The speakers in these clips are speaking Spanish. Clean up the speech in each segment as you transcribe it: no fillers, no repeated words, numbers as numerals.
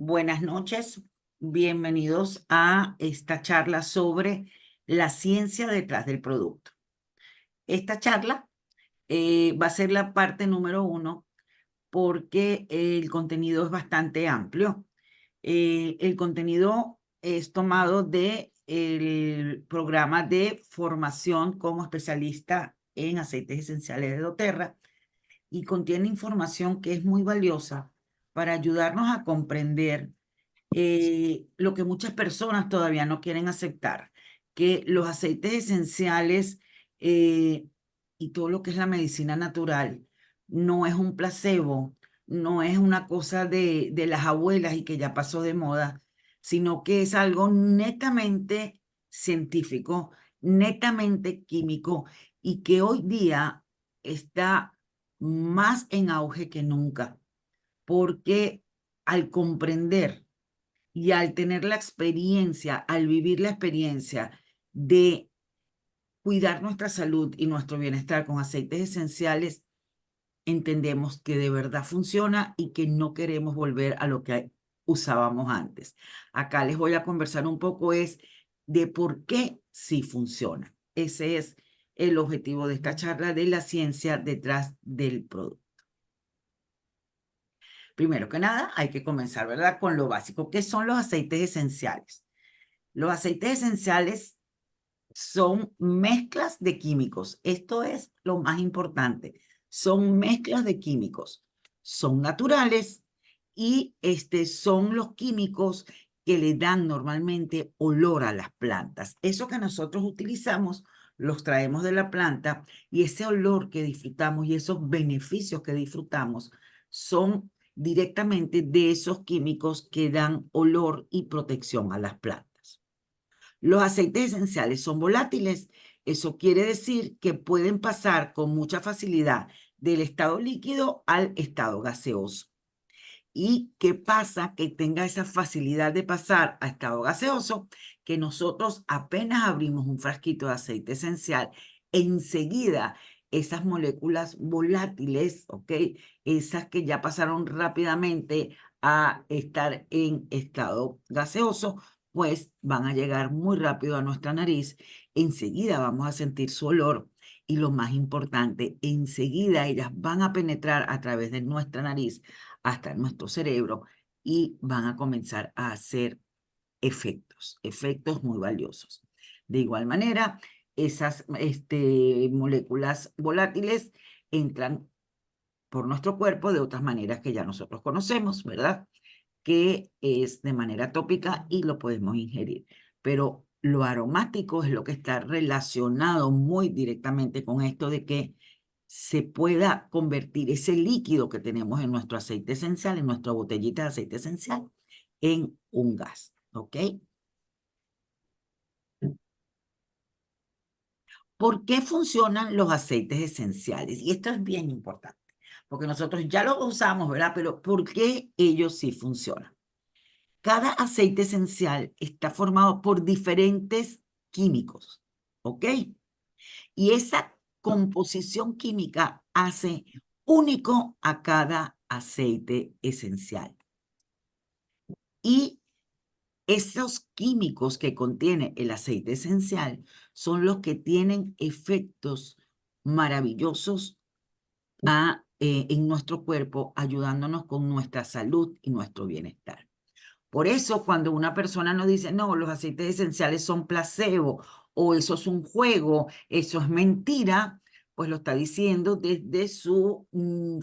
Buenas noches, bienvenidos a esta charla sobre la ciencia detrás del producto. Esta charla va a ser la parte número 1 porque el contenido es bastante amplio. El contenido es tomado del programa de formación como especialista en aceites esenciales de doTERRA y contiene información que es muy valiosa para ayudarnos a comprender lo que muchas personas todavía no quieren aceptar, que los aceites esenciales eh, y todo lo que es la medicina natural no es un placebo, no es una cosa de las abuelas y que ya pasó de moda, sino que es algo netamente científico, netamente químico y que hoy día está más en auge que nunca, porque al comprender y al tener la experiencia, al vivir la experiencia de cuidar nuestra salud y nuestro bienestar con aceites esenciales, entendemos que de verdad funciona y que no queremos volver a lo que usábamos antes. Acá les voy a conversar un poco es de por qué sí funciona. Ese es el objetivo de esta charla, de la ciencia detrás del producto. Primero que nada, hay que comenzar, ¿verdad?, con lo básico. ¿Qué son los aceites esenciales? Los aceites esenciales son mezclas de químicos. Esto es lo más importante. Son mezclas de químicos. Son naturales y son los químicos que le dan normalmente olor a las plantas. Eso que nosotros utilizamos los traemos de la planta y ese olor que disfrutamos y esos beneficios que disfrutamos son directamente de esos químicos que dan olor y protección a las plantas. Los aceites esenciales son volátiles. Eso quiere decir que pueden pasar con mucha facilidad del estado líquido al estado gaseoso. ¿Y qué pasa? Que tenga esa facilidad de pasar a estado gaseoso, que nosotros apenas abrimos un frasquito de aceite esencial, enseguida esas moléculas volátiles, ¿ok? Esas que ya pasaron rápidamente a estar en estado gaseoso, pues van a llegar muy rápido a nuestra nariz. Enseguida vamos a sentir su olor y lo más importante, enseguida ellas van a penetrar a través de nuestra nariz hasta nuestro cerebro y van a comenzar a hacer efectos muy valiosos. De igual manera, esas moléculas volátiles entran por nuestro cuerpo de otras maneras que ya nosotros conocemos, ¿verdad? Que es de manera tópica y lo podemos ingerir. Pero lo aromático es lo que está relacionado muy directamente con esto de que se pueda convertir ese líquido que tenemos en nuestro aceite esencial, en nuestra botellita de aceite esencial, en un gas, ¿ok? ¿Por qué funcionan los aceites esenciales? Y esto es bien importante, porque nosotros ya lo usamos, ¿verdad? Pero ¿por qué ellos sí funcionan? Cada aceite esencial está formado por diferentes químicos, ¿ok? Y esa composición química hace único a cada aceite esencial. Y esos químicos que contiene el aceite esencial son los que tienen efectos maravillosos en nuestro cuerpo, ayudándonos con nuestra salud y nuestro bienestar. Por eso, cuando una persona nos dice, no, los aceites esenciales son placebo, o eso es un juego, eso es mentira, pues lo está diciendo desde su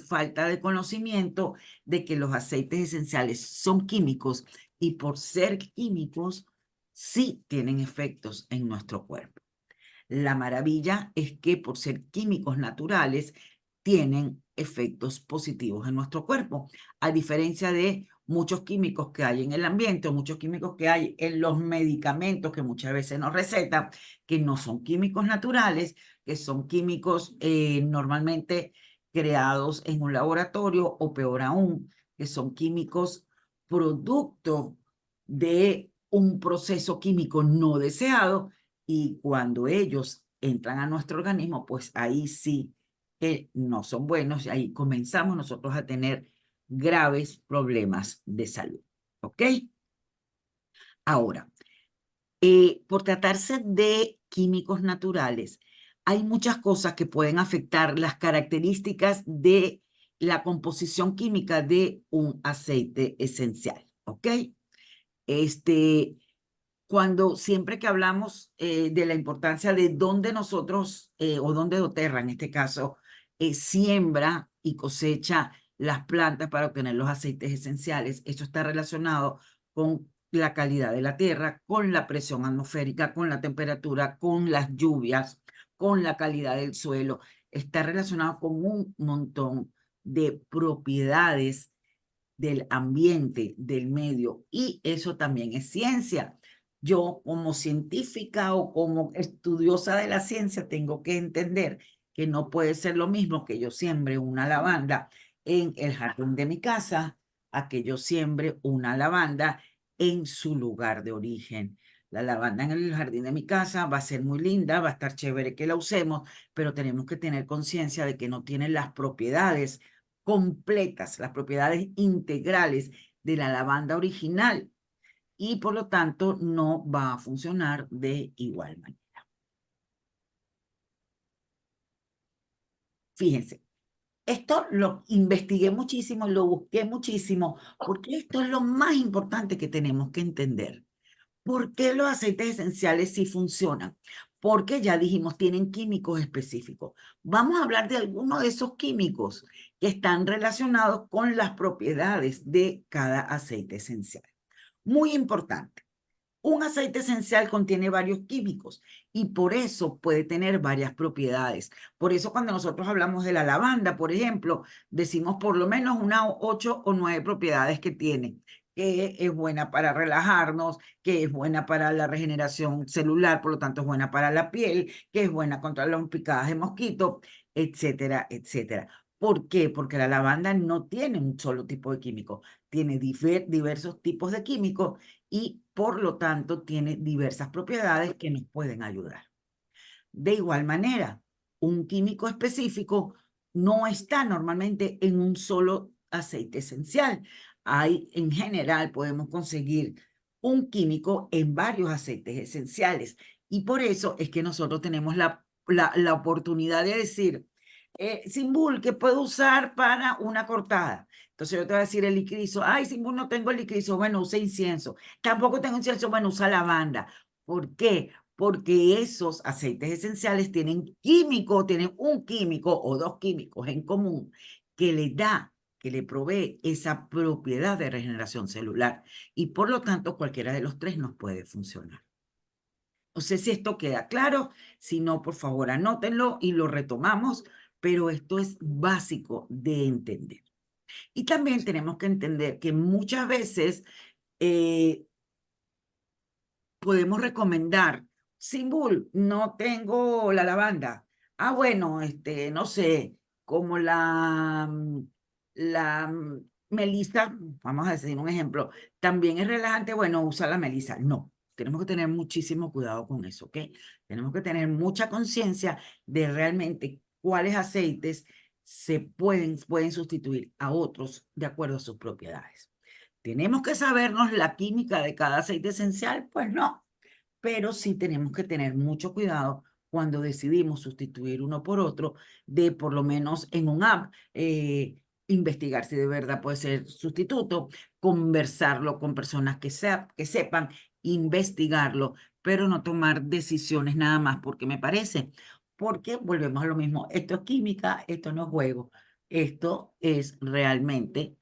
falta de conocimiento de que los aceites esenciales son químicos y por ser químicos, sí tienen efectos en nuestro cuerpo. La maravilla es que por ser químicos naturales, tienen efectos positivos en nuestro cuerpo, a diferencia de muchos químicos que hay en el ambiente o muchos químicos que hay en los medicamentos que muchas veces nos recetan, que no son químicos naturales, que son químicos normalmente creados en un laboratorio o peor aún, que son químicos producto de un proceso químico no deseado y cuando ellos entran a nuestro organismo, pues ahí sí que no son buenos y ahí comenzamos nosotros a tener graves problemas de salud. ¿ok? Ahora, por tratarse de químicos naturales, hay muchas cosas que pueden afectar las características de la composición química de un aceite esencial, ¿ok? Este, siempre que hablamos de la importancia de dónde nosotros, o dónde doTERRA en este caso, siembra y cosecha las plantas para obtener los aceites esenciales, eso está relacionado con la calidad de la tierra, con la presión atmosférica, con la temperatura, con las lluvias, con la calidad del suelo. Está relacionado con un montón de propiedades del ambiente, del medio, y eso también es ciencia. Yo como científica o como estudiosa de la ciencia tengo que entender que no puede ser lo mismo que yo siembre una lavanda en el jardín de mi casa a que yo siembre una lavanda en su lugar de origen. La lavanda en el jardín de mi casa va a ser muy linda, va a estar chévere que la usemos, pero tenemos que tener conciencia de que no tiene las propiedades completas, las propiedades integrales de la lavanda original, y por lo tanto no va a funcionar de igual manera. Fíjense, esto lo investigué muchísimo, lo busqué muchísimo, porque esto es lo más importante que tenemos que entender. ¿Por qué los aceites esenciales sí funcionan? Porque ya dijimos, tienen químicos específicos. Vamos a hablar de algunos de esos químicos que están relacionados con las propiedades de cada aceite esencial. Muy importante. Un aceite esencial contiene varios químicos y por eso puede tener varias propiedades. Por eso cuando nosotros hablamos de la lavanda, por ejemplo, decimos por lo menos unas 8 o 9 propiedades que tiene, que es buena para relajarnos, que es buena para la regeneración celular, por lo tanto es buena para la piel, que es buena contra las picadas de mosquito, etcétera, etcétera. ¿Por qué? Porque la lavanda no tiene un solo tipo de químico, tiene diversos tipos de químicos y por lo tanto tiene diversas propiedades que nos pueden ayudar. De igual manera, un químico específico no está normalmente en un solo aceite esencial. Hay, en general, podemos conseguir un químico en varios aceites esenciales y por eso es que nosotros tenemos la oportunidad de decir, Simbul, ¿qué puedo usar para una cortada? Entonces yo te voy a decir el licrizo. Ay, Simbul, no tengo el licrizo. Bueno, usa incienso. Tampoco tengo incienso. Bueno, usa lavanda. ¿Por qué? Porque esos aceites esenciales tienen químico, tienen un químico o dos químicos en común que le da, que le provee esa propiedad de regeneración celular. Y por lo tanto, cualquiera de los tres nos puede funcionar. No sé si esto queda claro. Si no, por favor, anótenlo y lo retomamos, pero esto es básico de entender. Y también tenemos que entender que muchas veces podemos recomendar, Simbul, no tengo la lavanda. Ah, bueno, no sé, como la melisa, vamos a decir un ejemplo, también es relajante, bueno, usa la melisa. No, tenemos que tener muchísimo cuidado con eso, ¿ok? Tenemos que tener mucha conciencia de realmente cuáles aceites pueden sustituir a otros de acuerdo a sus propiedades. ¿Tenemos que sabernos la química de cada aceite esencial? Pues no, pero sí tenemos que tener mucho cuidado cuando decidimos sustituir uno por otro, de por lo menos en un app, investigar si de verdad puede ser sustituto, conversarlo con personas que sepan, investigarlo, pero no tomar decisiones nada más porque me parece, porque volvemos a lo mismo, esto es química, esto no es juego, esto es realmente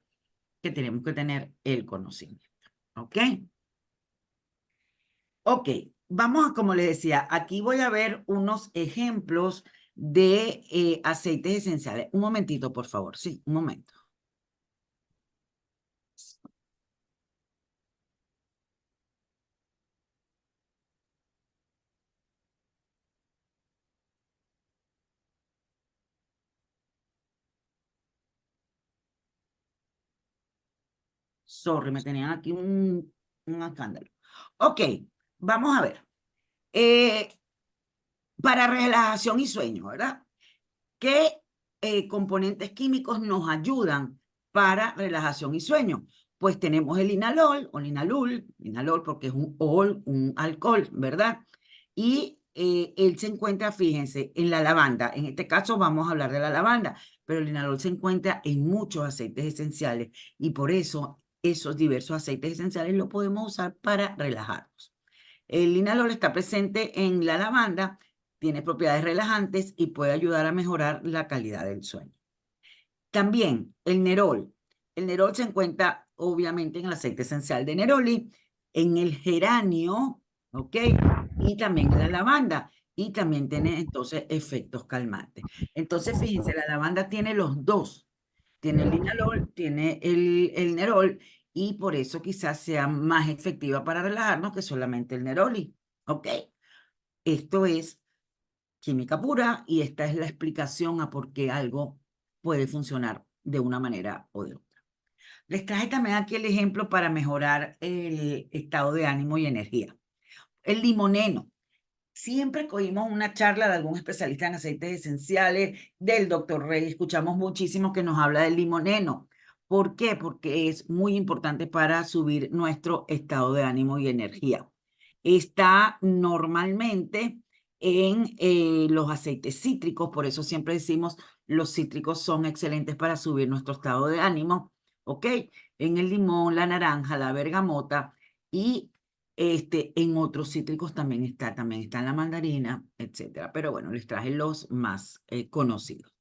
que tenemos que tener el conocimiento, ¿ok? Ok, vamos a, como les decía, aquí voy a ver unos ejemplos de aceites esenciales. Un momentito, por favor, sí, un momento. Sorry, me tenían aquí un escándalo. Ok, vamos a ver. Eh, para relajación y sueño, ¿verdad? ¿Qué componentes químicos nos ayudan para relajación y sueño? pues tenemos el linalol o linalol porque es un alcohol, ¿verdad? Y él se encuentra, fíjense, en la lavanda. En este caso vamos a hablar de la lavanda, pero el linalol se encuentra en muchos aceites esenciales y por eso esos diversos aceites esenciales lo podemos usar para relajarnos. El linalol está presente en la lavanda, tiene propiedades relajantes y puede ayudar a mejorar la calidad del sueño. También el nerol. El nerol se encuentra obviamente en el aceite esencial de neroli, en el geranio, ¿ok? Y también en la lavanda. Y también tiene entonces efectos calmantes. Entonces, fíjense, la lavanda tiene los dos. Tiene el linalol, tiene el nerol, y por eso quizás sea más efectiva para relajarnos que solamente el neroli, ¿ok? Esto es química pura y esta es la explicación a por qué algo puede funcionar de una manera o de otra. Les traje también aquí el ejemplo para mejorar el estado de ánimo y energía. El limoneno. Siempre que oímos una charla de algún especialista en aceites esenciales, del doctor Rey, escuchamos muchísimo que nos habla del limoneno. ¿Por qué? Porque es muy importante para subir nuestro estado de ánimo y energía. Está normalmente en los aceites cítricos, por eso siempre decimos los cítricos son excelentes para subir nuestro estado de ánimo, ¿ok? En el limón, la naranja, la bergamota y en otros cítricos también está en la mandarina, etcétera. Pero bueno, les traje los más conocidos.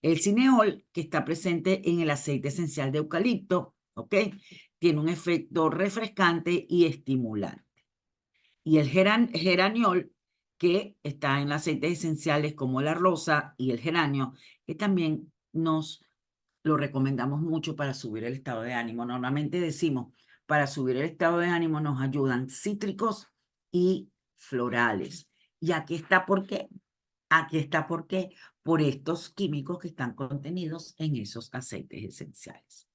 El cineol, que está presente en el aceite esencial de eucalipto, ¿ok? Tiene un efecto refrescante y estimulante. Y el geraniol, que está en aceites esenciales como la rosa y el geranio, que también nos lo recomendamos mucho para subir el estado de ánimo. Normalmente decimos, para subir el estado de ánimo nos ayudan cítricos y florales. Y aquí está por qué. Aquí está por qué. Por estos químicos que están contenidos en esos aceites esenciales.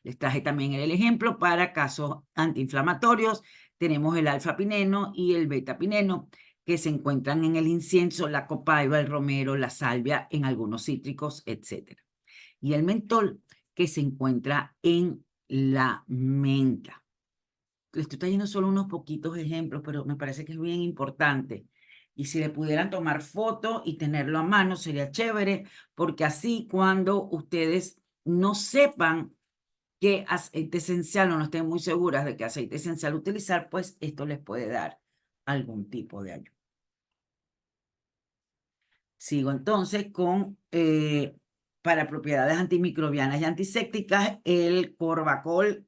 Les traje también el ejemplo para casos antiinflamatorios. Tenemos el alfa-pineno y el beta-pineno que se encuentran en el incienso, la copaiba, el romero, la salvia, en algunos cítricos, etc. Y el mentol que se encuentra en la menta. Les estoy trayendo solo unos poquitos ejemplos, pero me parece que es bien importante. Y si le pudieran tomar foto y tenerlo a mano, sería chévere, porque así cuando ustedes no sepan qué aceite esencial o no estén muy seguras de qué aceite esencial utilizar, pues esto les puede dar algún tipo de ayuda. Sigo entonces con, para propiedades antimicrobianas y antisépticas, el Corvacol,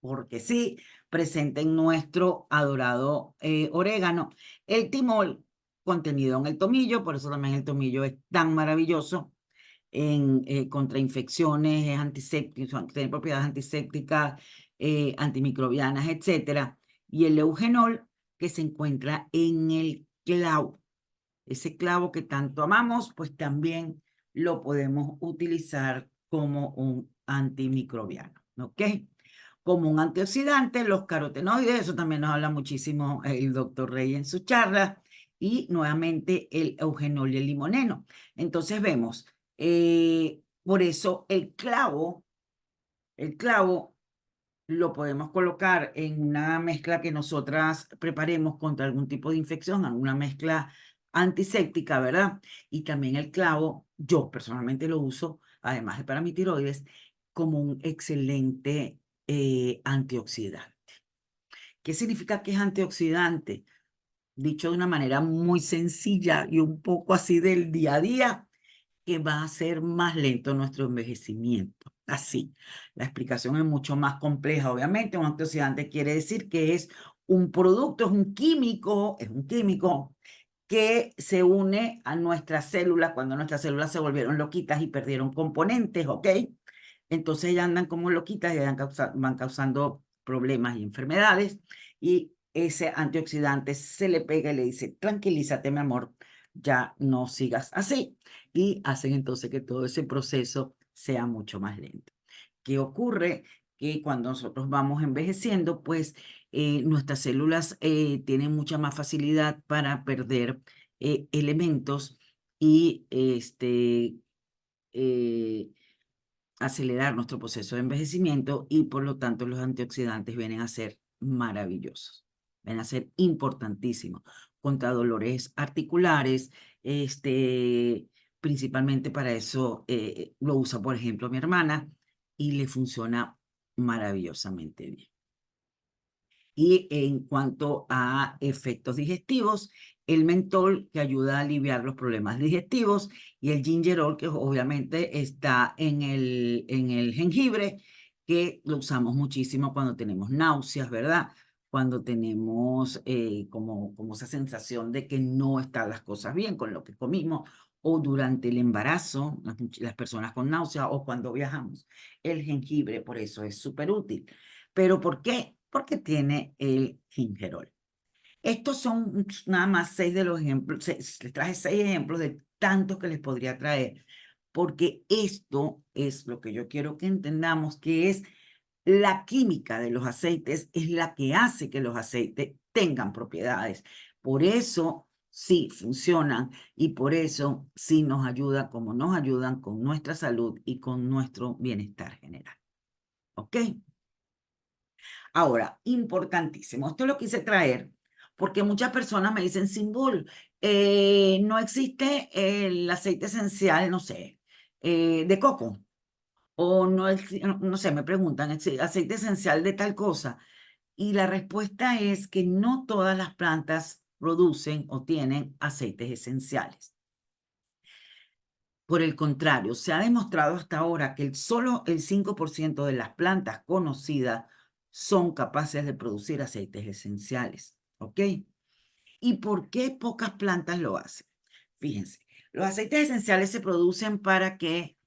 porque sí, presente en nuestro adorado orégano. El timol, contenido en el tomillo, por eso también el tomillo es tan maravilloso contra infecciones, es antiséptico, tiene propiedades antisépticas, antimicrobianas, etcétera. Y el eugenol, que se encuentra en el clavo. Ese clavo que tanto amamos, pues también lo podemos utilizar como un antimicrobiano, ¿ok? Como un antioxidante, los carotenoides, eso también nos habla muchísimo el doctor Rey en su charla, y nuevamente el eugenol y el limoneno. Entonces vemos, por eso el clavo lo podemos colocar en una mezcla que nosotras preparemos contra algún tipo de infección, alguna mezcla antiséptica, ¿verdad? Y también el clavo, yo personalmente lo uso, además de para mi tiroides, como un excelente antioxidante. ¿Qué significa que es antioxidante? Dicho de una manera muy sencilla y un poco así del día a día, que va a hacer más lento nuestro envejecimiento. Así, la explicación es mucho más compleja, obviamente. Un antioxidante quiere decir que es un producto, es un químico que se une a nuestras células cuando nuestras células se volvieron loquitas y perdieron componentes, ¿ok? Entonces ya andan como loquitas y van causando problemas y enfermedades, y ese antioxidante se le pega y le dice, tranquilízate, mi amor, ya no sigas así, y hacen entonces que todo ese proceso sea mucho más lento. ¿Qué ocurre? Que cuando nosotros vamos envejeciendo, pues nuestras células tienen mucha más facilidad para perder elementos y eh, acelerar nuestro proceso de envejecimiento y por lo tanto los antioxidantes vienen a ser maravillosos, vienen a ser importantísimos contra dolores articulares, principalmente para eso lo usa, por ejemplo, mi hermana y le funciona maravillosamente bien. Y en cuanto a efectos digestivos, el mentol que ayuda a aliviar los problemas digestivos y el gingerol que obviamente está en el jengibre, que lo usamos muchísimo cuando tenemos náuseas, ¿verdad? Cuando tenemos como esa sensación de que no están las cosas bien con lo que comimos o durante el embarazo, las personas con náuseas o cuando viajamos. El jengibre por eso es súper útil. ¿Pero por qué? Porque tiene el gingerol. Estos son nada más 6 de los ejemplos, les traje 6 ejemplos de tantos que les podría traer, porque esto es lo que yo quiero que entendamos, que es la química de los aceites, es la que hace que los aceites tengan propiedades. Por eso sí funcionan y por eso sí nos ayudan como nos ayudan con nuestra salud y con nuestro bienestar general. ¿Ok? Ahora, importantísimo, esto lo quise traer porque muchas personas me dicen, Simbul, no existe el aceite esencial, no sé, de coco, o no, no sé, me preguntan, aceite esencial de tal cosa. Y la respuesta es que no todas las plantas producen o tienen aceites esenciales. Por el contrario, se ha demostrado hasta ahora que solo el 5% de las plantas conocidas son capaces de producir aceites esenciales, ¿ok? ¿Y por qué pocas plantas lo hacen? Fíjense, los aceites esenciales se producen para que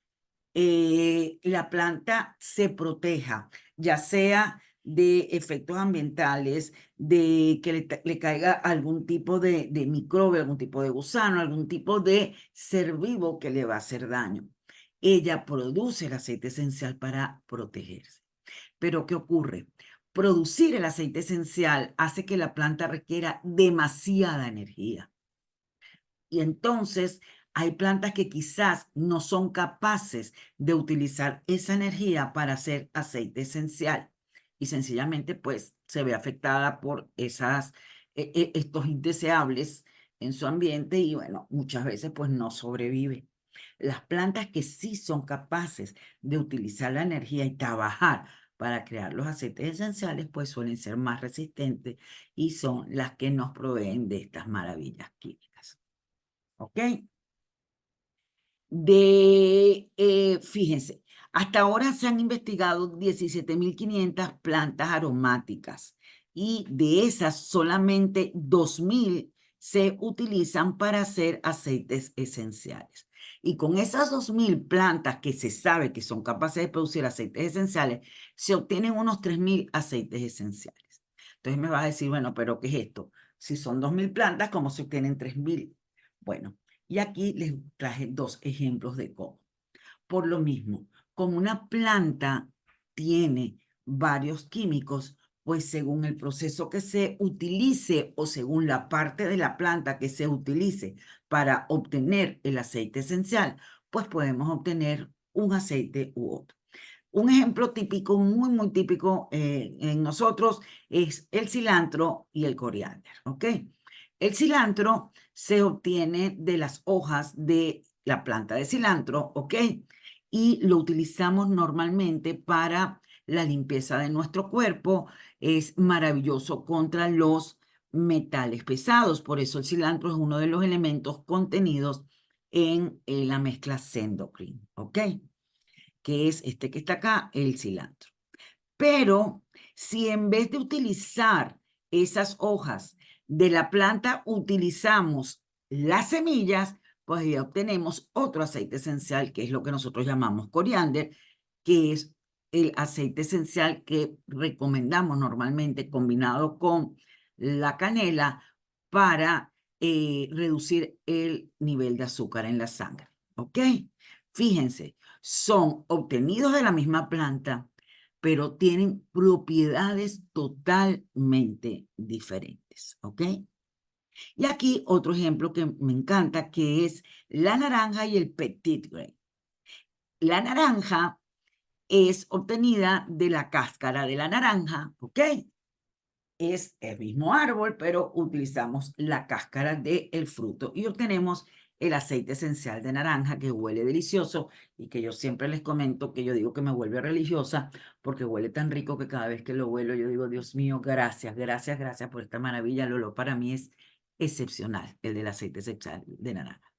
la planta se proteja, ya sea de efectos ambientales, de que le caiga algún tipo de microbio, algún tipo de gusano, algún tipo de ser vivo que le va a hacer daño. Ella produce el aceite esencial para protegerse. Pero ¿qué ocurre? Producir el aceite esencial hace que la planta requiera demasiada energía. Y entonces hay plantas que quizás no son capaces de utilizar esa energía para hacer aceite esencial y sencillamente pues se ve afectada por estos indeseables en su ambiente y bueno, muchas veces pues no sobrevive. Las plantas que sí son capaces de utilizar la energía y trabajar para crear los aceites esenciales pues suelen ser más resistentes y son las que nos proveen de estas maravillas químicas. ¿Ok? Fíjense, hasta ahora se han investigado 17.500 plantas aromáticas y de esas solamente 2.000 se utilizan para hacer aceites esenciales. Y con esas 2.000 plantas que se sabe que son capaces de producir aceites esenciales, se obtienen unos 3.000 aceites esenciales. Entonces me vas a decir, bueno, pero ¿qué es esto? Si son 2.000 plantas, ¿cómo se obtienen 3.000? Bueno, y aquí les traje 2 ejemplos de cómo. Por lo mismo, como una planta tiene varios químicos, pues según el proceso que se utilice o según la parte de la planta que se utilice para obtener el aceite esencial, pues podemos obtener un aceite u otro. Un ejemplo típico, muy típico en nosotros es el cilantro y el coriander, ¿ok? El cilantro se obtiene de las hojas de la planta de cilantro, ¿ok? Y lo utilizamos normalmente para la limpieza de nuestro cuerpo. Es maravilloso contra los metales pesados. Por eso el cilantro es uno de los elementos contenidos en la mezcla Sendocrine, ¿ok? Que es este que está acá, el cilantro. Pero si en vez de utilizar esas hojas de la planta, utilizamos las semillas, pues ya obtenemos otro aceite esencial, que es lo que nosotros llamamos coriander, que es el aceite esencial que recomendamos normalmente combinado con la canela para reducir el nivel de azúcar en la sangre. ¿Ok? Fíjense, son obtenidos de la misma planta, pero tienen propiedades totalmente diferentes, ¿ok? Y aquí otro ejemplo que me encanta, que es la naranja y el petit grain. La naranja es obtenida de la cáscara de la naranja, ¿ok? Es el mismo árbol, pero utilizamos la cáscara del fruto y obtenemos el aceite esencial de naranja que huele delicioso y que yo siempre les comento que yo digo que me vuelve religiosa porque huele tan rico que cada vez que lo huelo yo digo, Dios mío, gracias, gracias, gracias por esta maravilla. El olor para mí es excepcional, el del aceite esencial de naranja.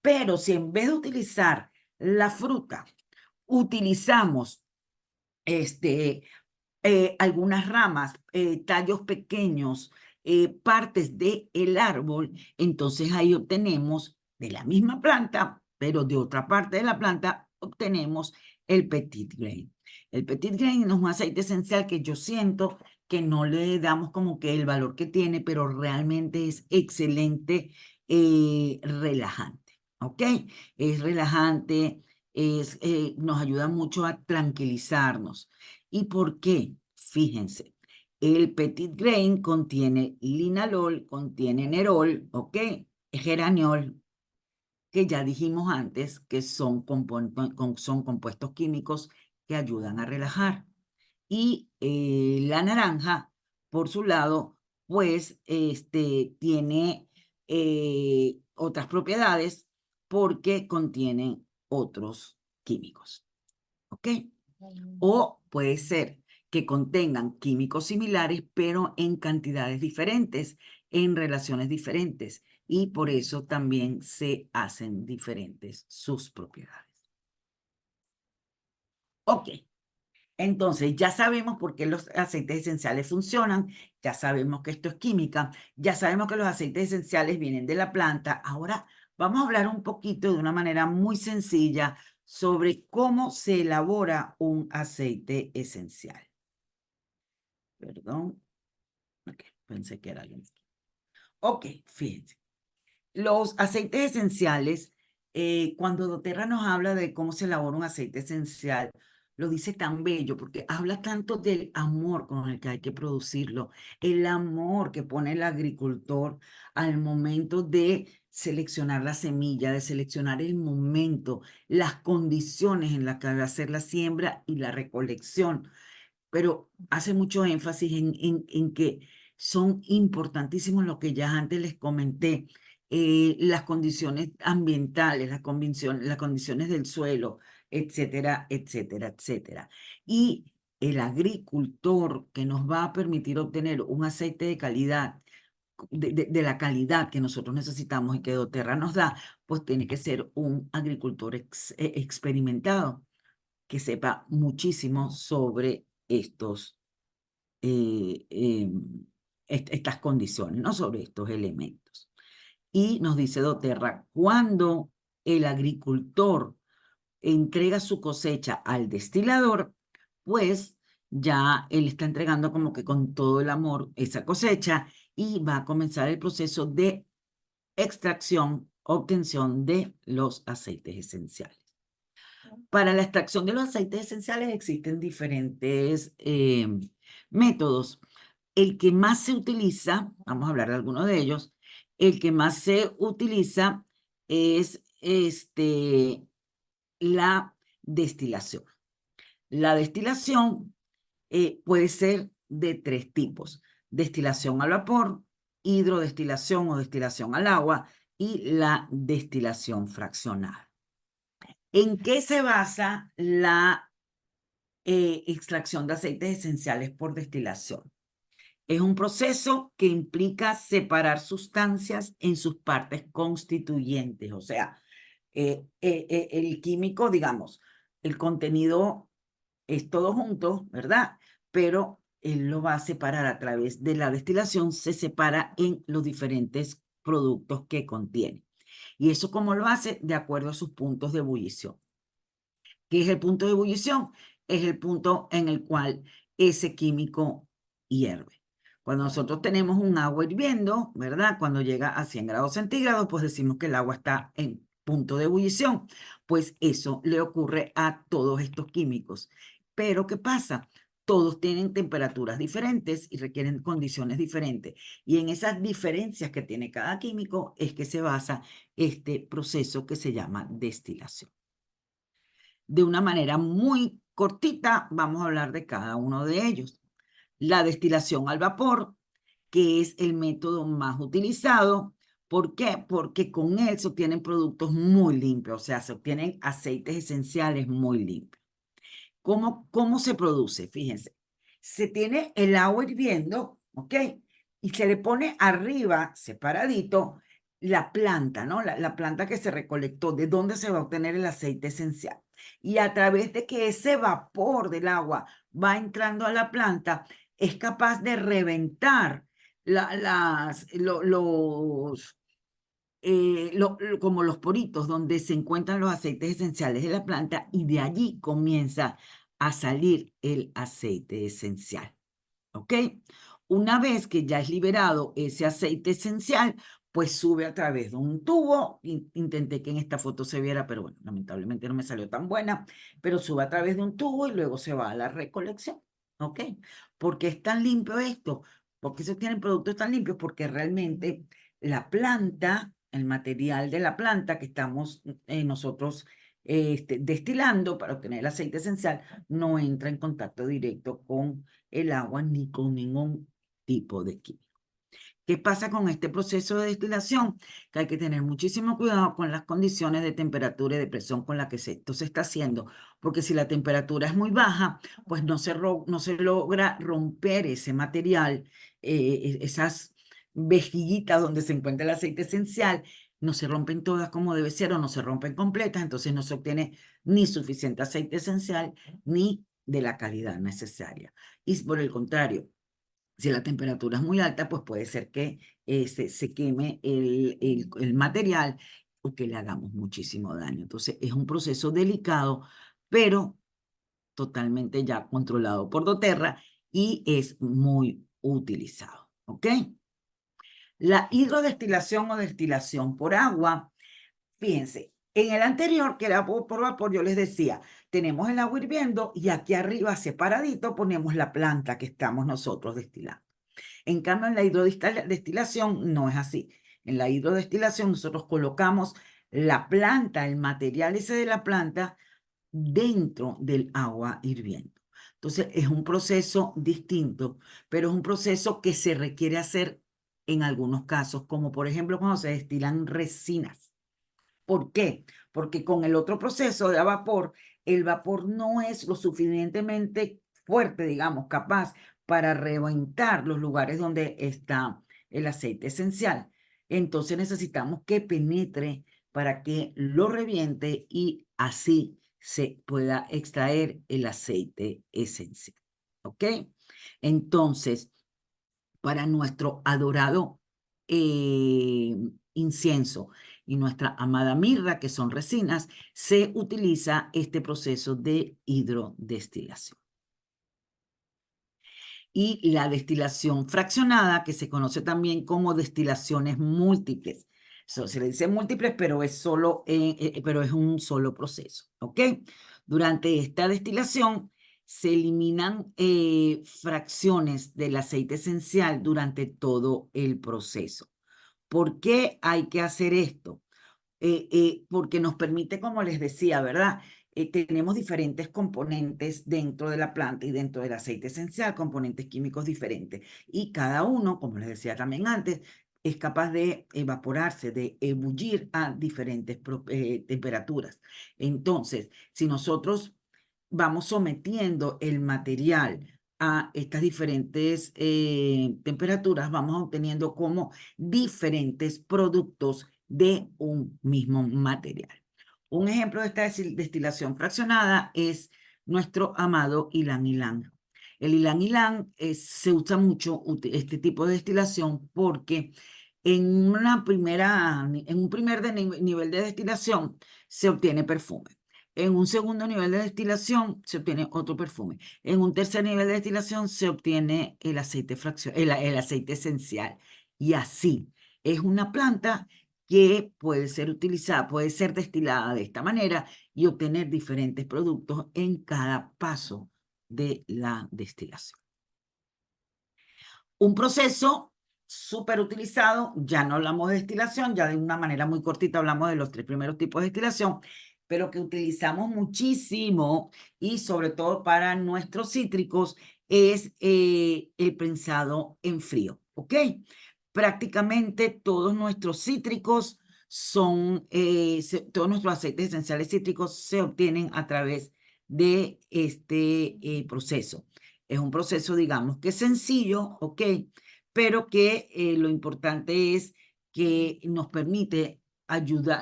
Pero si en vez de utilizar la fruta, utilizamos algunas ramas, tallos pequeños, partes del árbol, entonces ahí obtenemos de la misma planta, pero de otra parte de la planta, obtenemos el petit grain. El petit grain es un aceite esencial que yo siento que no le damos como que el valor que tiene, pero realmente es excelente, relajante, ¿ok? Es relajante, nos ayuda mucho a tranquilizarnos. ¿Y por qué? Fíjense, el petit grain contiene linalol, contiene nerol, ¿ok? Geraniol, que ya dijimos antes que son compuestos químicos que ayudan a relajar. Y la naranja, por su lado, pues tiene otras propiedades porque contiene otros químicos, ¿ok? O puede ser que contengan químicos similares, pero en cantidades diferentes, en relaciones diferentes, y por eso también se hacen diferentes sus propiedades. Ok, entonces ya sabemos por qué los aceites esenciales funcionan, ya sabemos que esto es química, ya sabemos que los aceites esenciales vienen de la planta. Ahora vamos a hablar un poquito de una manera muy sencilla sobre cómo se elabora un aceite esencial. Perdón. Ok, pensé que era alguien. Ok, fíjense. Los aceites esenciales, cuando doTERRA nos habla de cómo se elabora un aceite esencial, lo dice tan bello porque habla tanto del amor con el que hay que producirlo, el amor que pone el agricultor al momento de seleccionar la semilla, de seleccionar el momento, las condiciones en las que va a hacer la siembra y la recolección, pero hace mucho énfasis en que son importantísimos lo que ya antes les comenté, las condiciones ambientales, las condiciones del suelo, etcétera, etcétera, etcétera. Y el agricultor que nos va a permitir obtener un aceite de calidad, de la calidad que nosotros necesitamos y que doTERRA nos da, pues tiene que ser un agricultor experimentado que sepa muchísimo sobre estas condiciones, ¿no? Sobre estos elementos. Y nos dice doTERRA, cuando el agricultor entrega su cosecha al destilador, pues ya él está entregando como que con todo el amor esa cosecha y va a comenzar el proceso de extracción, obtención de los aceites esenciales. Para la extracción de los aceites esenciales existen diferentes métodos. El que más se utiliza, vamos a hablar de algunos de ellos, el que más se utiliza es la destilación. La destilación puede ser de tres tipos: destilación al vapor, hidrodestilación o destilación al agua y la destilación fraccionada. ¿En qué se basa la extracción de aceites esenciales por destilación? Es un proceso que implica separar sustancias en sus partes constituyentes, o sea, el químico, digamos, el contenido es todo junto, ¿verdad? Pero él lo va a separar a través de la destilación, se separa en los diferentes productos que contiene. ¿Y eso cómo lo hace? De acuerdo a sus puntos de ebullición. ¿Qué es el punto de ebullición? Es el punto en el cual ese químico hierve. Cuando nosotros tenemos un agua hirviendo, ¿verdad? Cuando llega a 100 grados centígrados, pues decimos que el agua está en punto de ebullición. Pues eso le ocurre a todos estos químicos. Pero ¿qué pasa? Todos tienen temperaturas diferentes y requieren condiciones diferentes. Y en esas diferencias que tiene cada químico es que se basa este proceso que se llama destilación. de una manera muy cortita, vamos a hablar de cada uno de ellos. La destilación al vapor, que es el método más utilizado. ¿Por qué? Porque con él se obtienen productos muy limpios, o sea, se obtienen aceites esenciales muy limpios. ¿Cómo se produce? Fíjense, se tiene el agua hirviendo, ¿ok? Y se le pone arriba, separadito, la planta, ¿no? La planta que se recolectó, de dónde se va a obtener el aceite esencial. Y a través de que ese vapor del agua va entrando a la planta, es capaz de reventar como los poritos donde se encuentran los aceites esenciales de la planta, y de allí comienza a salir el aceite esencial. ¿Ok? Una vez que ya es liberado ese aceite esencial, pues sube a través de un tubo. Intenté que en esta foto se viera, pero bueno, lamentablemente no me salió tan buena, pero sube a través de un tubo y luego se va a la recolección. ¿Ok? ¿Por qué es tan limpio esto? ¿Por qué se obtienen productos tan limpios? Porque realmente la planta, el material de la planta que estamos nosotros destilando para obtener el aceite esencial, no entra en contacto directo con el agua ni con ningún tipo de químico. ¿Qué pasa con este proceso de destilación? Que hay que tener muchísimo cuidado con las condiciones de temperatura y de presión con las que esto se está haciendo, porque si la temperatura es muy baja, pues no se logra romper ese material, esas vejiguitas donde se encuentra el aceite esencial, no se rompen todas como debe ser o no se rompen completas, entonces no se obtiene ni suficiente aceite esencial ni de la calidad necesaria. Y por el contrario, si la temperatura es muy alta, pues puede ser que se queme el material o que le hagamos muchísimo daño. Entonces, es un proceso delicado, pero totalmente ya controlado por doTERRA y es muy utilizado. ¿Ok? La hidrodestilación o destilación por agua, fíjense, en el anterior, que era por vapor, yo les decía, tenemos el agua hirviendo y aquí arriba separadito ponemos la planta que estamos nosotros destilando. En cambio, en la hidrodestilación no es así. En la hidrodestilación nosotros colocamos la planta, el material ese de la planta, dentro del agua hirviendo. Entonces, es un proceso distinto, pero es un proceso que se requiere hacer en algunos casos, como por ejemplo cuando se destilan resinas. ¿Por qué? Porque con el otro proceso de vapor, el vapor no es lo suficientemente fuerte, digamos, capaz para reventar los lugares donde está el aceite esencial. Entonces necesitamos que penetre para que lo reviente y así se pueda extraer el aceite esencial. ¿Ok? Entonces, para nuestro adorado incienso y nuestra amada mirra, que son resinas, se utiliza este proceso de hidrodestilación. Y la destilación fraccionada, que se conoce también como destilaciones múltiples. Se le dice múltiples, pero es un solo proceso, ¿ok? Durante esta destilación se eliminan fracciones del aceite esencial durante todo el proceso. ¿Por qué hay que hacer esto? Porque nos permite, como les decía, ¿verdad? Tenemos diferentes componentes dentro de la planta y dentro del aceite esencial, componentes químicos diferentes. Y cada uno, como les decía también antes, es capaz de evaporarse, de ebullir a diferentes temperaturas. Entonces, si nosotros vamos sometiendo el material a estas diferentes temperaturas, vamos obteniendo como diferentes productos de un mismo material. Un ejemplo de esta destilación fraccionada es nuestro amado ylang ylang. El ylang ylang se usa mucho este tipo de destilación porque en un primer nivel de destilación se obtiene perfume. En un segundo nivel de destilación se obtiene otro perfume. En un tercer nivel de destilación se obtiene el aceite el aceite esencial. Y así es una planta que puede ser utilizada, puede ser destilada de esta manera y obtener diferentes productos en cada paso de la destilación. Un proceso súper utilizado, ya no hablamos de destilación, ya de una manera muy cortita hablamos de los 3 primeros tipos de destilación, pero que utilizamos muchísimo y sobre todo para nuestros cítricos es el prensado en frío, ¿ok? Prácticamente todos nuestros cítricos son, todos nuestros aceites esenciales cítricos se obtienen a través de este proceso. Es un proceso, digamos, que sencillo, ¿ok? Pero que lo importante es que nos permite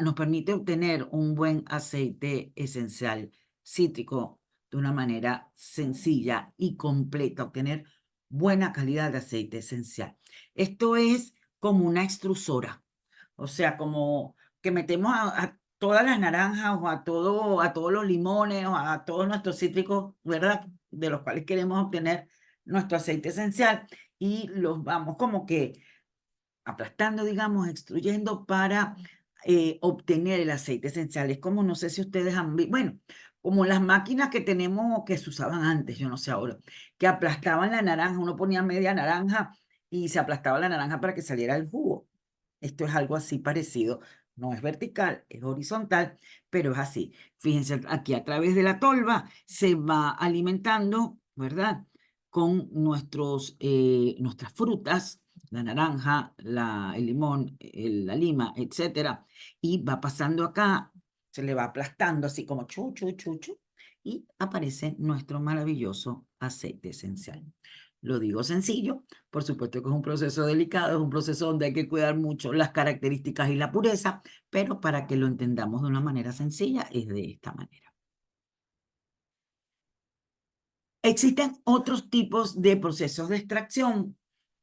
nos permite obtener un buen aceite esencial cítrico de una manera sencilla y completa, obtener buena calidad de aceite esencial. Esto es como una extrusora, o sea, como que metemos a todas las naranjas o a todos los limones o a todos nuestros cítricos, ¿verdad? De los cuales queremos obtener nuestro aceite esencial y los vamos como que aplastando, digamos, extruyendo para obtener el aceite esencial. Es como, no sé si ustedes han visto, bueno, como las máquinas que tenemos, que se usaban antes, yo no sé ahora, que aplastaban la naranja, uno ponía media naranja y se aplastaba la naranja para que saliera el jugo. Esto es algo así parecido, no es vertical, es horizontal, pero es así. Fíjense, aquí a través de la tolva se va alimentando, ¿verdad? Con nuestras frutas, la naranja, el limón, la lima, etcétera, y va pasando acá, se le va aplastando así como chu, chu, chu, chu, y aparece nuestro maravilloso aceite esencial. Lo digo sencillo, por supuesto que es un proceso delicado, es un proceso donde hay que cuidar mucho las características y la pureza, pero para que lo entendamos de una manera sencilla es de esta manera. Existen otros tipos de procesos de extracción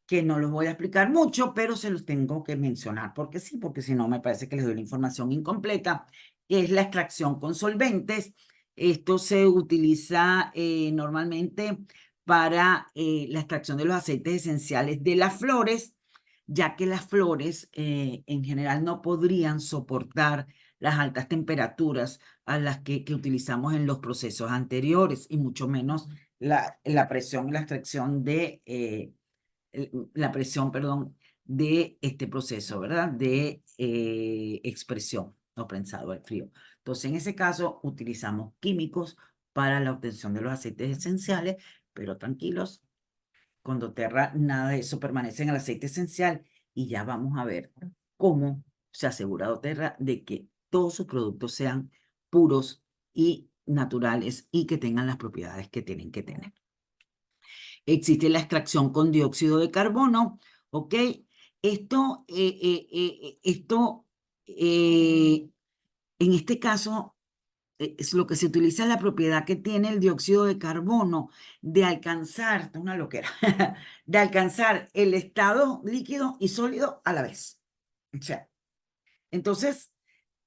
que no los voy a explicar mucho, pero se los tengo que mencionar porque sí, porque si no me parece que les doy la información incompleta. Es la extracción con solventes. Esto se utiliza normalmente para la extracción de los aceites esenciales de las flores, ya que las flores en general no podrían soportar las altas temperaturas a las que utilizamos en los procesos anteriores y mucho menos la presión y la extracción la presión, perdón, de este proceso, ¿verdad? De expresión, no prensado al frío. Entonces, en ese caso, utilizamos químicos para la obtención de los aceites esenciales, pero tranquilos, con doTERRA nada de eso permanece en el aceite esencial y ya vamos a ver cómo se asegura doTERRA de que todos sus productos sean puros y naturales y que tengan las propiedades que tienen que tener. Existe la extracción con dióxido de carbono, ¿ok? Esto en este caso, es lo que se utiliza es la propiedad que tiene el dióxido de carbono de alcanzar, esto es una loquera, de alcanzar el estado líquido y sólido a la vez. O sea, entonces,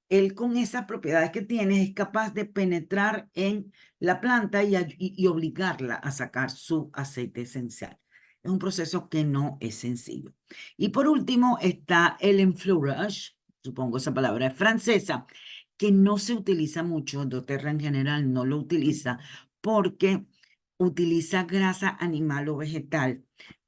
él con esas propiedades que tiene es capaz de penetrar en la planta y obligarla a sacar su aceite esencial. Es un proceso que no es sencillo. Y por último está el enfleurage, supongo esa palabra es francesa, que no se utiliza mucho, doTERRA en general no lo utiliza porque utiliza grasa animal o vegetal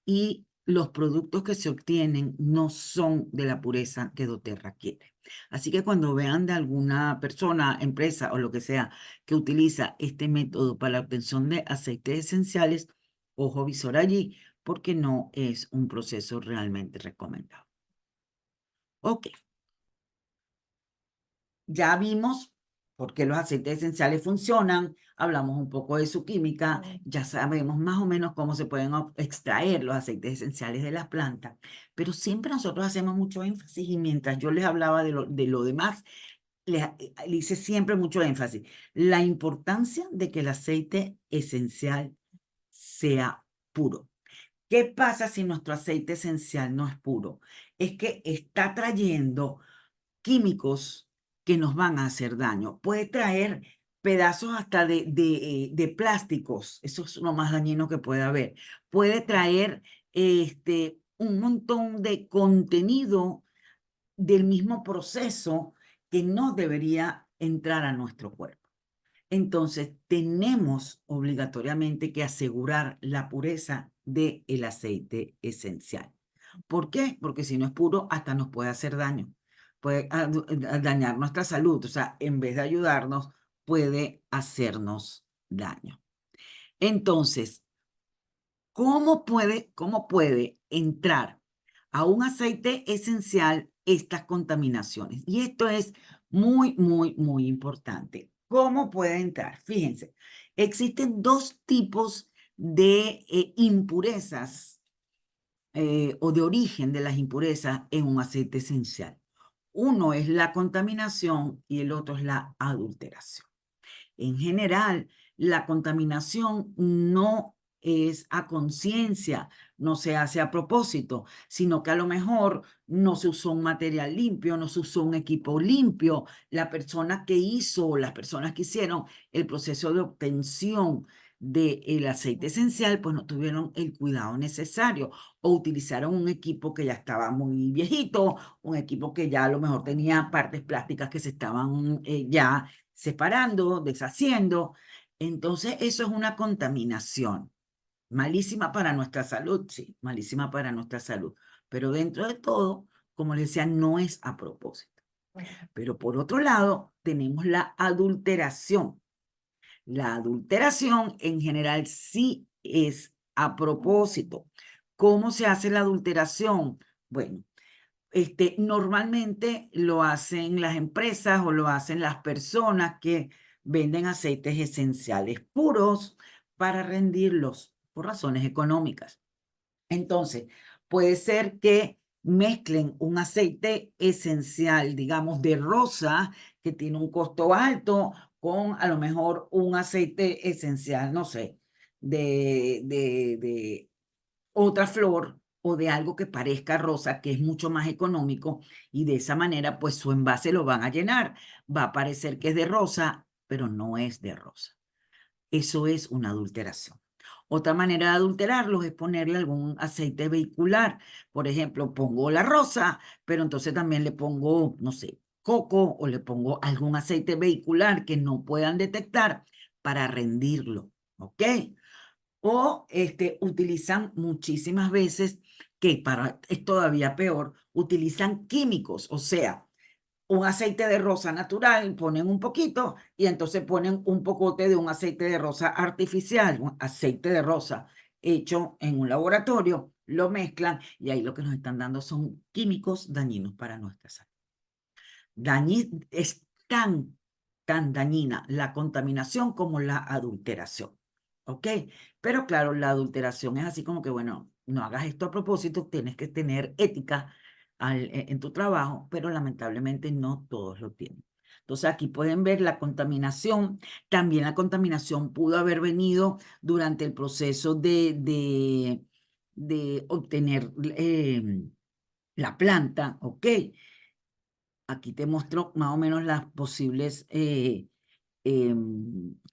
y los productos que se obtienen no son de la pureza que doTERRA quiere. Así que cuando vean de alguna persona, empresa o lo que sea que utiliza este método para la obtención de aceites esenciales, ojo visor allí, porque no es un proceso realmente recomendado. Ok, ya vimos por qué los aceites esenciales funcionan, hablamos un poco de su química, ya sabemos más o menos cómo se pueden extraer los aceites esenciales de las plantas, pero siempre nosotros hacemos mucho énfasis y mientras yo les hablaba de lo demás, le hice siempre mucho énfasis, la importancia de que el aceite esencial sea puro. ¿Qué pasa si nuestro aceite esencial no es puro? Es que está trayendo químicos que nos van a hacer daño. Puede traer pedazos hasta de plásticos, eso es lo más dañino que puede haber. Puede traer un montón de contenido del mismo proceso que no debería entrar a nuestro cuerpo. Entonces, tenemos obligatoriamente que asegurar la pureza del aceite esencial. ¿Por qué? Porque si no es puro, hasta nos puede hacer daño. puede dañar nuestra salud. O sea, en vez de ayudarnos, puede hacernos daño. Entonces, cómo puede entrar a un aceite esencial estas contaminaciones? Y esto es muy, muy, muy importante. ¿Cómo puede entrar? Fíjense, existen dos tipos de impurezas o de origen de las impurezas en un aceite esencial. Uno es la contaminación y el otro es la adulteración. En general, la contaminación no es a conciencia, no se hace a propósito, sino que a lo mejor no se usó un material limpio, no se usó un equipo limpio. La persona que hizo, las personas que hicieron el proceso de obtención del aceite esencial, pues no tuvieron el cuidado necesario o utilizaron un equipo que ya estaba muy viejito, un equipo que ya a lo mejor tenía partes plásticas que se estaban ya separando, deshaciendo. Entonces, eso es una contaminación. Malísima para nuestra salud, sí, malísima para nuestra salud. Pero dentro de todo, como les decía, no es a propósito. Pero por otro lado, tenemos la adulteración. La adulteración en general sí es a propósito. ¿Cómo se hace la adulteración? Bueno, normalmente lo hacen las empresas o lo hacen las personas que venden aceites esenciales puros para rendirlos por razones económicas. Entonces, puede ser que mezclen un aceite esencial, digamos, de rosa, que tiene un costo alto, con a lo mejor un aceite esencial, no sé, de otra flor o de algo que parezca rosa, que es mucho más económico, y de esa manera, pues su envase lo van a llenar. Va a parecer que es de rosa, pero no es de rosa. Eso es una adulteración. Otra manera de adulterarlos es ponerle algún aceite vehicular. Por ejemplo, pongo la rosa, pero entonces también le pongo, no sé, coco o le pongo algún aceite vehicular que no puedan detectar para rendirlo. ¿Ok? O utilizan muchísimas veces, que para es todavía peor, utilizan químicos, o sea, un aceite de rosa natural, ponen un poquito y entonces ponen un pocote de un aceite de rosa artificial, un aceite de rosa hecho en un laboratorio, lo mezclan y ahí lo que nos están dando son químicos dañinos para nuestra salud. Es tan dañina la contaminación como la adulteración. ¿Ok? Pero claro, la adulteración es así como que, bueno, no hagas esto a propósito, tienes que tener ética en tu trabajo, pero lamentablemente no todos lo tienen. Entonces aquí pueden ver la contaminación. También la contaminación pudo haber venido durante el proceso de obtener la planta, ¿ok? Aquí te muestro más o menos las posibles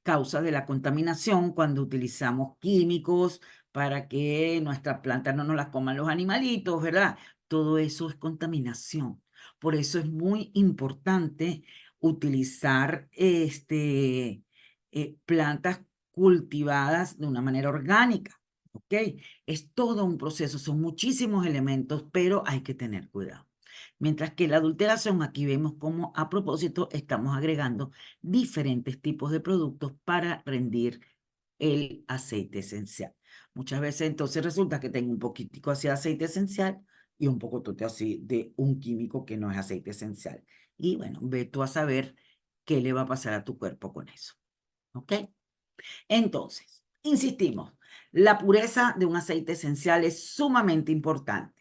causas de la contaminación cuando utilizamos químicos para que nuestras plantas no nos las coman los animalitos, ¿verdad? Todo eso es contaminación. Por eso es muy importante utilizar plantas cultivadas de una manera orgánica, ¿ok? Es todo un proceso, son muchísimos elementos, pero hay que tener cuidado. Mientras que la adulteración, aquí vemos cómo a propósito estamos agregando diferentes tipos de productos para rendir el aceite esencial. Muchas veces entonces resulta que tengo un poquitico así de aceite esencial y un poco así de un químico que no es aceite esencial. Y bueno, ve tú a saber qué le va a pasar a tu cuerpo con eso. ¿Ok? Entonces, insistimos, la pureza de un aceite esencial es sumamente importante.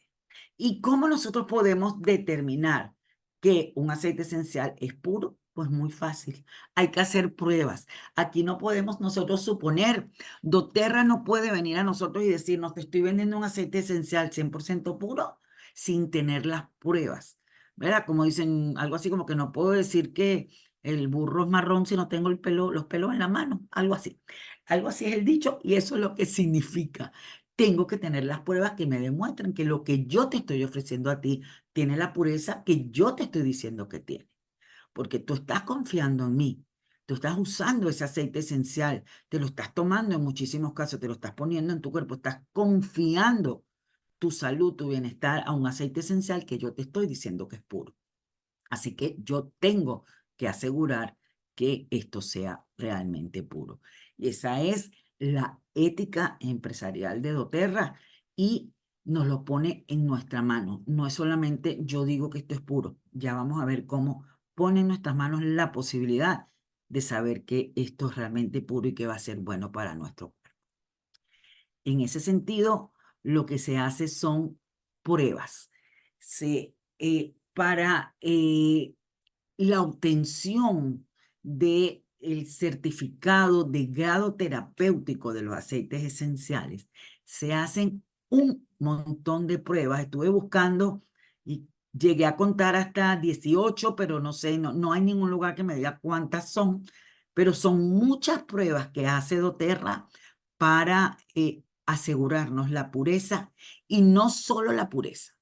¿Y cómo nosotros podemos determinar que un aceite esencial es puro? Pues muy fácil. Hay que hacer pruebas. Aquí no podemos nosotros suponer. doTERRA no puede venir a nosotros y decirnos, te estoy vendiendo un aceite esencial 100% puro sin tener las pruebas. ¿Verdad? Como dicen, algo así como que no puedo decir que el burro es marrón si no tengo los pelos en la mano. Algo así. Algo así es el dicho y eso es lo que significa. Tengo que tener las pruebas que me demuestren que lo que yo te estoy ofreciendo a ti tiene la pureza que yo te estoy diciendo que tiene. Porque tú estás confiando en mí. Tú estás usando ese aceite esencial, te lo estás tomando en muchísimos casos, te lo estás poniendo en tu cuerpo, estás confiando tu salud, tu bienestar a un aceite esencial que yo te estoy diciendo que es puro. Así que yo tengo que asegurar que esto sea realmente puro. Y esa es la ética empresarial de doTERRA y nos lo pone en nuestra mano. No es solamente yo digo que esto es puro. Ya vamos a ver cómo pone en nuestras manos la posibilidad de saber que esto es realmente puro y que va a ser bueno para nuestro cuerpo. En ese sentido, lo que se hace son pruebas. Para la obtención del certificado de grado terapéutico de los aceites esenciales, se hacen un montón de pruebas. Estuve buscando y llegué a contar hasta 18, pero no sé, no hay ningún lugar que me diga cuántas son, pero son muchas pruebas que hace doTERRA para asegurarnos la pureza y no solo la pureza.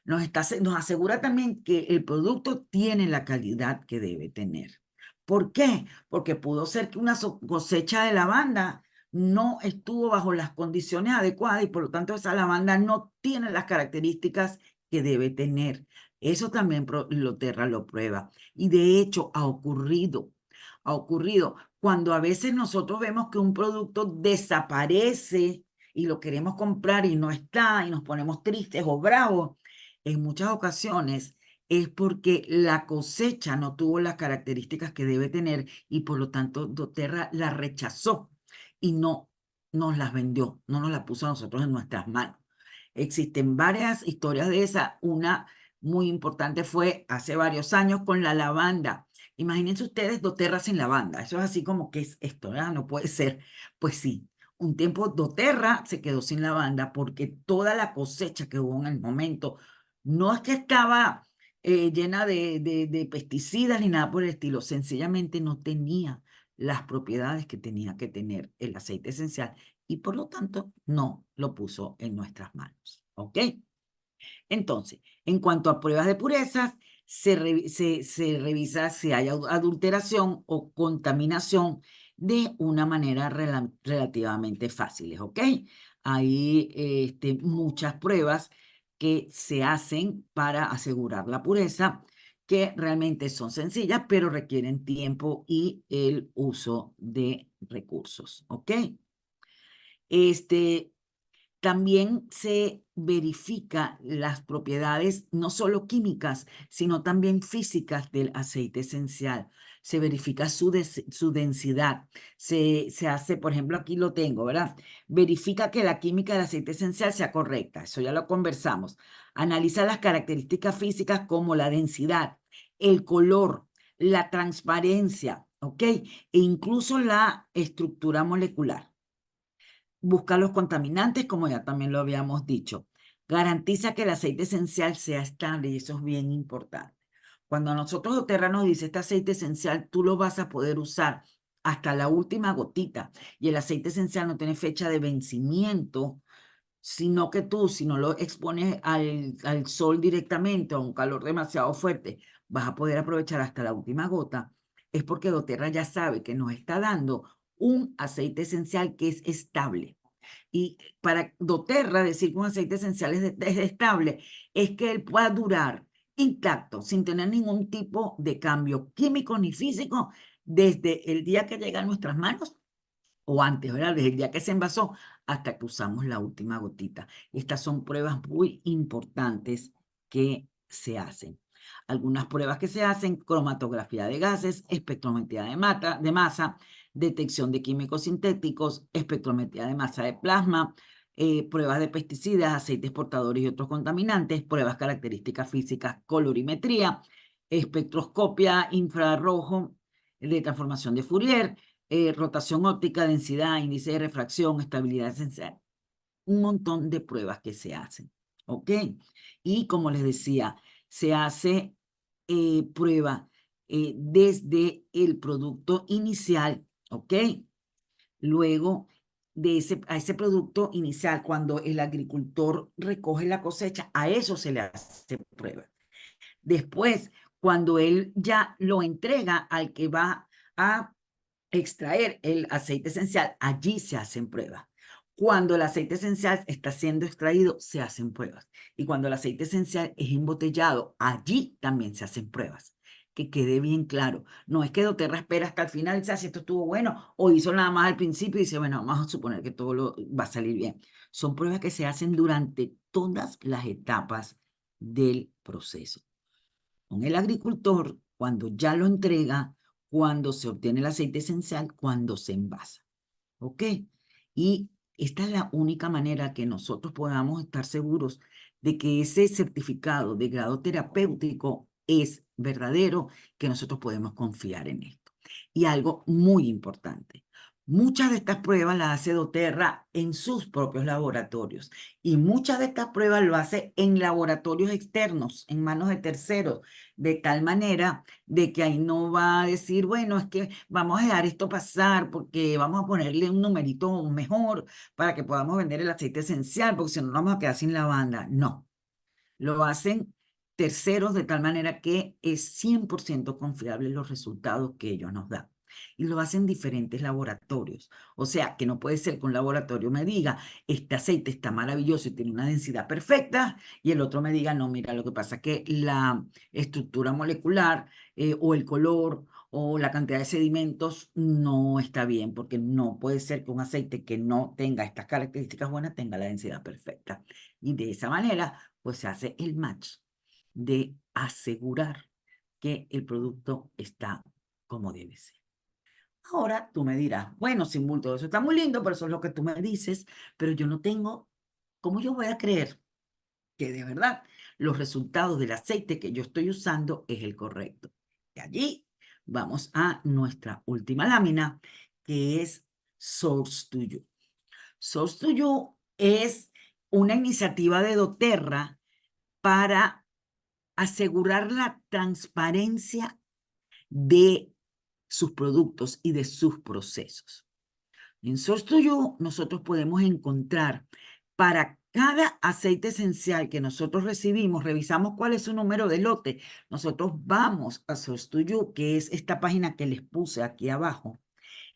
Nos asegura también que el producto tiene la calidad que debe tener. ¿Por qué? Porque pudo ser que una cosecha de lavanda no estuvo bajo las condiciones adecuadas y por lo tanto esa lavanda no tiene las características que debe tener. Eso también doTERRA lo prueba. Y de hecho ha ocurrido. Cuando a veces nosotros vemos que un producto desaparece y lo queremos comprar y no está y nos ponemos tristes o bravos, en muchas ocasiones es porque la cosecha no tuvo las características que debe tener y por lo tanto doTERRA la rechazó y no nos las vendió, no nos la puso a nosotros en nuestras manos. Existen varias historias de esa. Una muy importante fue hace varios años con la lavanda. Imagínense ustedes doTERRA sin lavanda. Eso es así como que es esto, ¿verdad? No puede ser. Pues sí, un tiempo doTERRA se quedó sin lavanda porque toda la cosecha que hubo en el momento no es que estaba llena de pesticidas ni nada por el estilo, sencillamente no tenía las propiedades que tenía que tener el aceite esencial y por lo tanto no lo puso en nuestras manos. ¿Ok? Entonces, en cuanto a pruebas de purezas, se revisa si hay adulteración o contaminación de una manera relativamente fácil, ¿ok? Hay muchas pruebas que se hacen para asegurar la pureza, que realmente son sencillas, pero requieren tiempo y el uso de recursos, ¿ok? Este, también se verifica las propiedades no solo químicas, sino también físicas del aceite esencial. Se verifica su densidad. Se hace, por ejemplo, aquí lo tengo, ¿verdad? Verifica que la química del aceite esencial sea correcta. Eso ya lo conversamos. Analiza las características físicas como la densidad, el color, la transparencia, ¿ok? E incluso la estructura molecular. Busca los contaminantes, como ya también lo habíamos dicho. Garantiza que el aceite esencial sea estable y eso es bien importante. Cuando nosotros doTERRA nos dice este aceite esencial, tú lo vas a poder usar hasta la última gotita y el aceite esencial no tiene fecha de vencimiento, sino que tú, si no lo expones al sol directamente o a un calor demasiado fuerte, vas a poder aprovechar hasta la última gota, es porque doTERRA ya sabe que nos está dando un aceite esencial que es estable. Y para doTERRA decir que un aceite esencial es estable, es que él pueda durar intacto, sin tener ningún tipo de cambio químico ni físico, desde el día que llega a nuestras manos o antes, ¿verdad? Desde el día que se envasó hasta que usamos la última gotita. Estas son pruebas muy importantes que se hacen. Algunas pruebas que se hacen: cromatografía de gases, espectrometría de masa, detección de químicos sintéticos, espectrometría de masa de plasma, pruebas de pesticidas, aceites portadores y otros contaminantes, pruebas características físicas, colorimetría, espectroscopia infrarrojo de transformación de Fourier, rotación óptica, densidad, índice de refracción, estabilidad esencial. Un montón de pruebas que se hacen, ¿ok? Y como les decía, se hace prueba desde el producto inicial, ¿ok? Luego a ese producto inicial, cuando el agricultor recoge la cosecha, a eso se le hace prueba. Después, cuando él ya lo entrega al que va a extraer el aceite esencial, allí se hacen pruebas. Cuando el aceite esencial está siendo extraído, se hacen pruebas. Y cuando el aceite esencial es embotellado, allí también se hacen pruebas. Que quede bien claro. No es que doTERRA espera hasta el final y dice, si esto estuvo bueno, o hizo nada más al principio y dice, bueno, vamos a suponer que todo va a salir bien. Son pruebas que se hacen durante todas las etapas del proceso. Con el agricultor, cuando ya lo entrega, cuando se obtiene el aceite esencial, cuando se envasa. ¿Ok? Y esta es la única manera que nosotros podamos estar seguros de que ese certificado de grado terapéutico es verdadero, que nosotros podemos confiar en esto. Y algo muy importante, muchas de estas pruebas las hace doTERRA en sus propios laboratorios y muchas de estas pruebas lo hace en laboratorios externos, en manos de terceros, de tal manera de que ahí no va a decir, bueno, es que vamos a dejar esto pasar porque vamos a ponerle un numerito mejor para que podamos vender el aceite esencial, porque si no nos vamos a quedar sin lavanda. No, lo hacen terceros de tal manera que es 100% confiable los resultados que ellos nos dan. Y lo hacen diferentes laboratorios. O sea, que no puede ser que un laboratorio me diga, este aceite está maravilloso y tiene una densidad perfecta, y el otro me diga, no, mira, lo que pasa es que la estructura molecular o el color o la cantidad de sedimentos no está bien, porque no puede ser que un aceite que no tenga estas características buenas tenga la densidad perfecta. Y de esa manera pues se hace el match de asegurar que el producto está como debe ser. Ahora tú me dirás, bueno, Simbul, todo eso está muy lindo, pero eso es lo que tú me dices, pero yo no tengo, ¿cómo yo voy a creer que de verdad los resultados del aceite que yo estoy usando es el correcto? Y allí vamos a nuestra última lámina, que es Source to You. Source to You es una iniciativa de doTERRA para asegurar la transparencia de sus productos y de sus procesos. En Source2You nosotros podemos encontrar para cada aceite esencial que nosotros recibimos, revisamos cuál es su número de lote. Nosotros vamos a Source2You, que es esta página que les puse aquí abajo,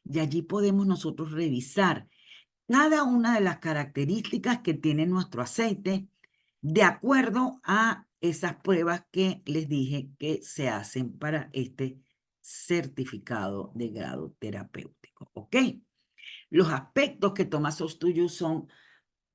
y allí podemos nosotros revisar cada una de las características que tiene nuestro aceite de acuerdo a esas pruebas que les dije que se hacen para este certificado de grado terapéutico. ¿Ok? Los aspectos que toma SourceToYou son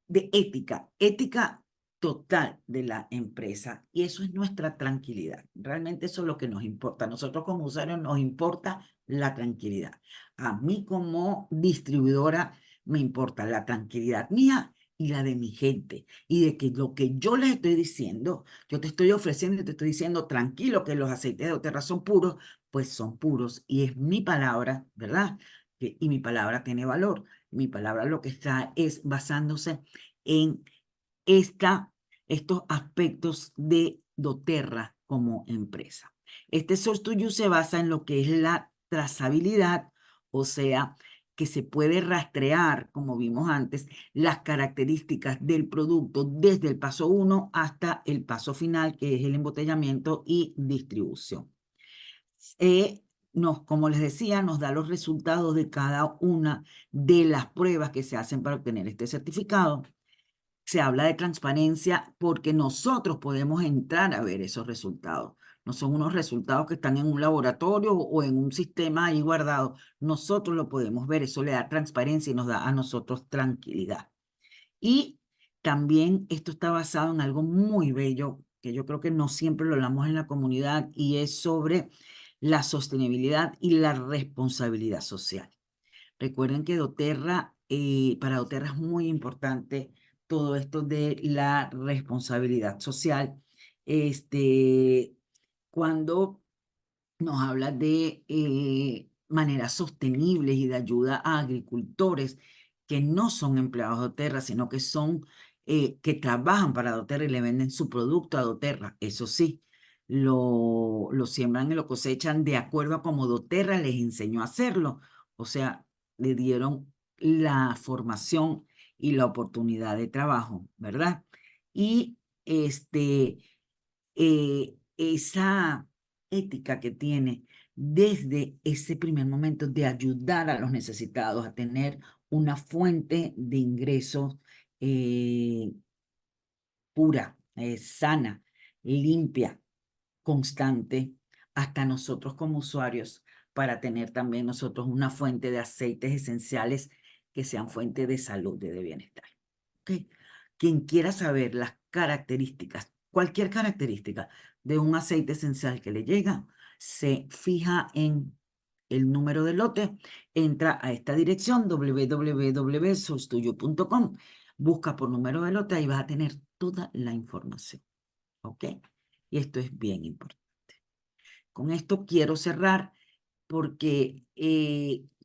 de ética total de la empresa, y eso es nuestra tranquilidad. Realmente eso es lo que nos importa. A nosotros como usuarios nos importa la tranquilidad. A mí como distribuidora me importa la tranquilidad mía y la de mi gente, y de que lo que yo les estoy diciendo, yo te estoy ofreciendo y te estoy diciendo tranquilo que los aceites de doTERRA son puros, pues son puros, y es mi palabra, ¿verdad? Y mi palabra tiene valor. Mi palabra lo que está es basándose en estos aspectos de doTERRA como empresa. Este Source2You se basa en lo que es la trazabilidad, o sea, que se puede rastrear, como vimos antes, las características del producto desde el paso 1 hasta el paso final, que es el embotellamiento y distribución. Como les decía, nos da los resultados de cada una de las pruebas que se hacen para obtener este certificado. Se habla de transparencia porque nosotros podemos entrar a ver esos resultados. No son unos resultados que están en un laboratorio o en un sistema ahí guardado. Nosotros lo podemos ver. Eso le da transparencia y nos da a nosotros tranquilidad. Y también esto está basado en algo muy bello que yo creo que no siempre lo hablamos en la comunidad, y es sobre la sostenibilidad y la responsabilidad social. Recuerden que doTERRA, para doTERRA es muy importante todo esto de la responsabilidad social. Cuando nos habla de maneras sostenibles y de ayuda a agricultores que no son empleados de doTERRA, sino que son que trabajan para doTERRA y le venden su producto a doTERRA. Eso sí, lo siembran y lo cosechan de acuerdo a como doTERRA les enseñó a hacerlo. O sea, le dieron la formación y la oportunidad de trabajo, ¿verdad? Y esa ética que tiene desde ese primer momento de ayudar a los necesitados a tener una fuente de ingresos pura, sana, limpia, constante, hasta nosotros como usuarios, para tener también nosotros una fuente de aceites esenciales que sean fuente de salud y de bienestar. ¿Ok? Quien quiera saber las características, cualquier característica de un aceite esencial que le llega, se fija en el número de lote, entra a esta dirección www.sostuyo.com, busca por número de lote y vas a tener toda la información. ¿Ok? Y esto es bien importante. Con esto quiero cerrar porque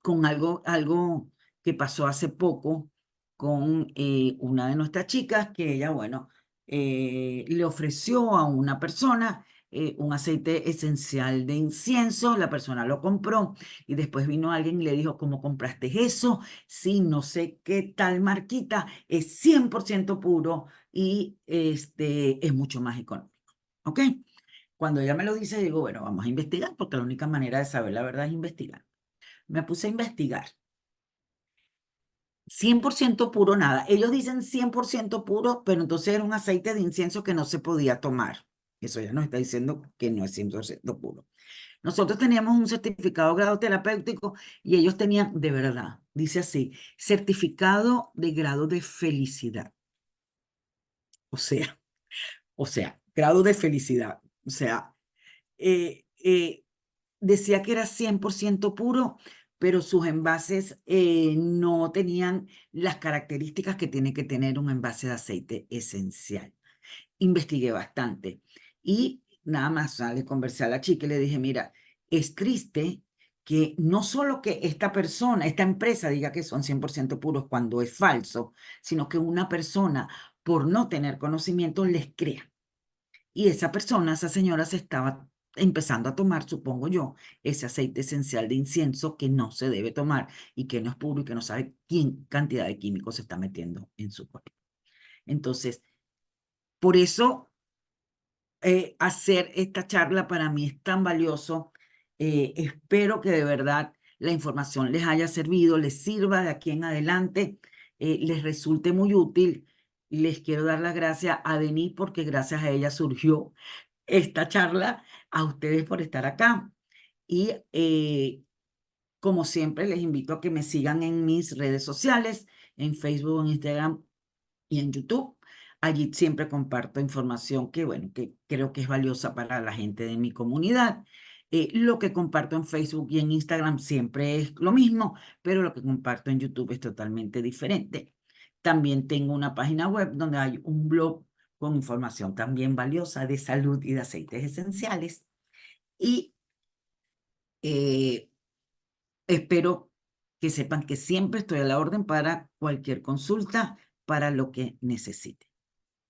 con algo que pasó hace poco con una de nuestras chicas, que ella, bueno, le ofreció a una persona un aceite esencial de incienso, la persona lo compró y después vino alguien y le dijo, ¿cómo compraste eso? Sí, no sé qué tal marquita, es 100% puro y es mucho más económico. ¿Ok? Cuando ella me lo dice, digo, bueno, vamos a investigar, porque la única manera de saber la verdad es investigar. Me puse a investigar. 100% puro nada. Ellos dicen 100% puro, pero entonces era un aceite de incienso que no se podía tomar. Eso ya nos está diciendo que no es 100% puro. Nosotros teníamos un certificado de grado terapéutico y ellos tenían, de verdad, dice así, certificado de grado de felicidad. O sea, grado de felicidad. O sea, eh, eh, decía que era 100% puro, pero sus envases no tenían las características que tiene que tener un envase de aceite esencial. Investigué bastante y nada más, o sea, le conversé a la chica y le dije, mira, es triste que no solo que esta persona, esta empresa diga que son 100% puros cuando es falso, sino que una persona, por no tener conocimiento, les crea. Y esa persona, esa señora, se estaba empezando a tomar, supongo yo, ese aceite esencial de incienso que no se debe tomar y que no es puro y que no sabe quién cantidad de químicos se está metiendo en su cuerpo. Entonces, por eso hacer esta charla para mí es tan valioso. Espero que de verdad la información les haya servido, les sirva de aquí en adelante, les resulte muy útil. Les quiero dar las gracias a Denise porque gracias a ella surgió esta charla, a ustedes por estar acá. Y como siempre, les invito a que me sigan en mis redes sociales, en Facebook, en Instagram y en YouTube. Allí siempre comparto información que, bueno, que creo que es valiosa para la gente de mi comunidad. Lo que comparto en Facebook y en Instagram siempre es lo mismo, pero lo que comparto en YouTube es totalmente diferente. También tengo una página web donde hay un blog con información también valiosa de salud y de aceites esenciales. Y eh, espero que sepan que siempre estoy a la orden para cualquier consulta, para lo que necesiten.